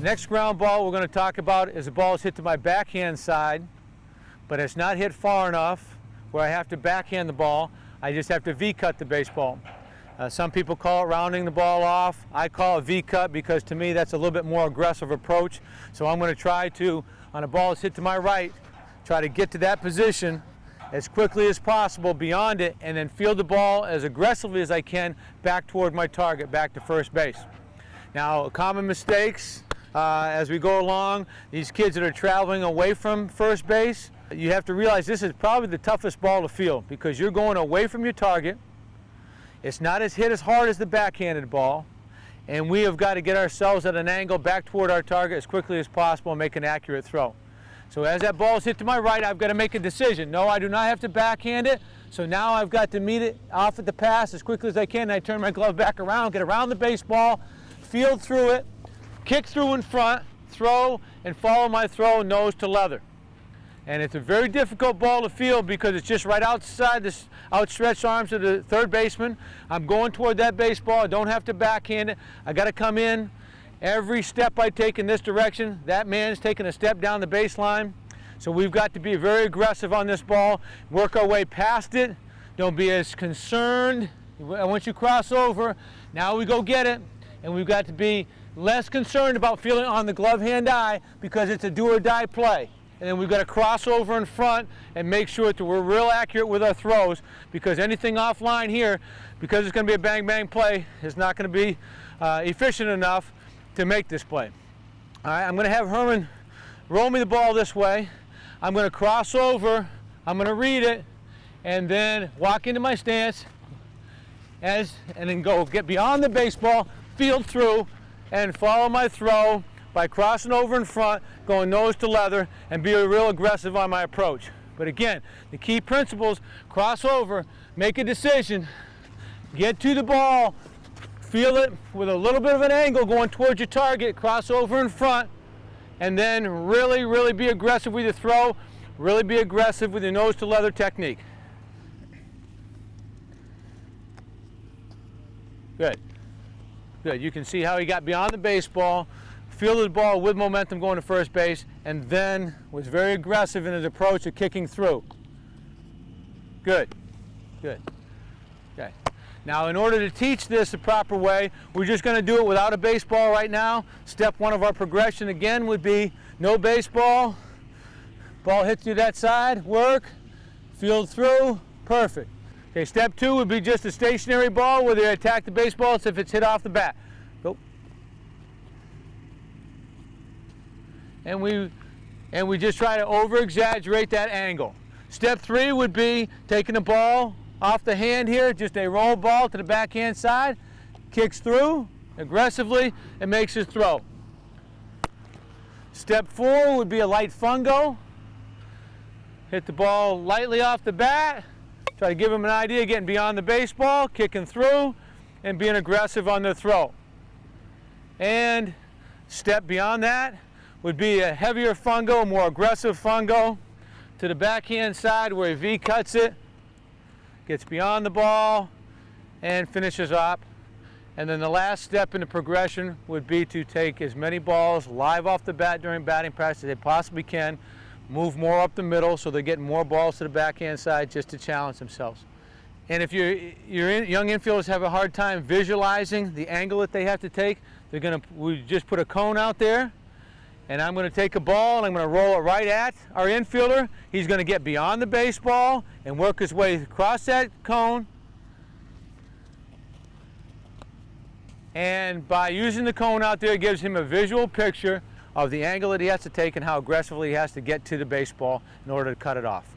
next ground ball we're going to talk about is the ball is hit to my backhand side, but it's not hit far enough where I have to backhand the ball. I just have to V-cut the baseball. Some people call it rounding the ball off. I call it V-cut because to me that's a little bit more aggressive approach. So I'm going to try to, on a ball that's hit to my right, try to get to that position as quickly as possible beyond it and then field the ball as aggressively as I can back toward my target, back to first base. Now, common mistakes as we go along, these kids that are traveling away from first base, you have to realize this is probably the toughest ball to field because you're going away from your target. It's not hit as hard as the backhanded ball, and we have got to get ourselves at an angle back toward our target as quickly as possible and make an accurate throw. So as that ball is hit to my right, I've got to make a decision. No, I do not have to backhand it. So now I've got to meet it off at the pass as quickly as I can. And I turn my glove back around, get around the baseball, field through it, kick through in front, throw, and follow my throw nose to leather. And it's a very difficult ball to field because it's just right outside the outstretched arms of the third baseman. I'm going toward that baseball. I don't have to backhand it. I got to come in. Every step I take in this direction, that man's taking a step down the baseline. So we've got to be very aggressive on this ball, work our way past it. Don't be as concerned. Once you cross over, now we go get it. And we've got to be less concerned about feeling on the glove hand eye because it's a do or die play. And then we've got to cross over in front and make sure that we're real accurate with our throws because anything offline here, because it's going to be a bang-bang play, is not going to be efficient enough to make this play. All right, I'm going to have Herman roll me the ball this way. I'm going to cross over, I'm going to read it, and then walk into my stance and then go get beyond the baseball, field through, and follow my throw by crossing over in front, going nose to leather, and be real aggressive on my approach. But again, the key principles: cross over, make a decision, get to the ball, feel it with a little bit of an angle going towards your target, cross over in front, and then really be aggressive with your throw, really be aggressive with your nose to leather technique. Good. Good. You can see how he got beyond the baseball, fielded the ball with momentum going to first base, and then was very aggressive in his approach of kicking through. Good. Good. Okay. Now, in order to teach this the proper way, we're just going to do it without a baseball right now. Step one of our progression again would be no baseball. Ball hits you that side, work, field through, perfect. Okay, step two would be just a stationary ball where they attack the baseball as if it's hit off the bat. Go. And we just try to over-exaggerate that angle. Step three would be taking the ball off the hand here, just a roll ball to the backhand side, kicks through aggressively and makes his throw. Step four would be a light fungo. Hit the ball lightly off the bat, try to give him an idea of getting beyond the baseball, kicking through, and being aggressive on the throw. And step beyond that would be a heavier fungo, a more aggressive fungo to the backhand side where he V-cuts it, gets beyond the ball, and finishes up. And then the last step in the progression would be to take as many balls live off the bat during batting practice as they possibly can, move more up the middle so they're getting more balls to the backhand side just to challenge themselves. And if your young infielders have a hard time visualizing the angle that they have to take, we just put a cone out there, and I'm going to take a ball and I'm going to roll it right at our infielder. He's going to get beyond the baseball and work his way across that cone. And by using the cone out there, it gives him a visual picture of the angle that he has to take and how aggressively he has to get to the baseball in order to cut it off.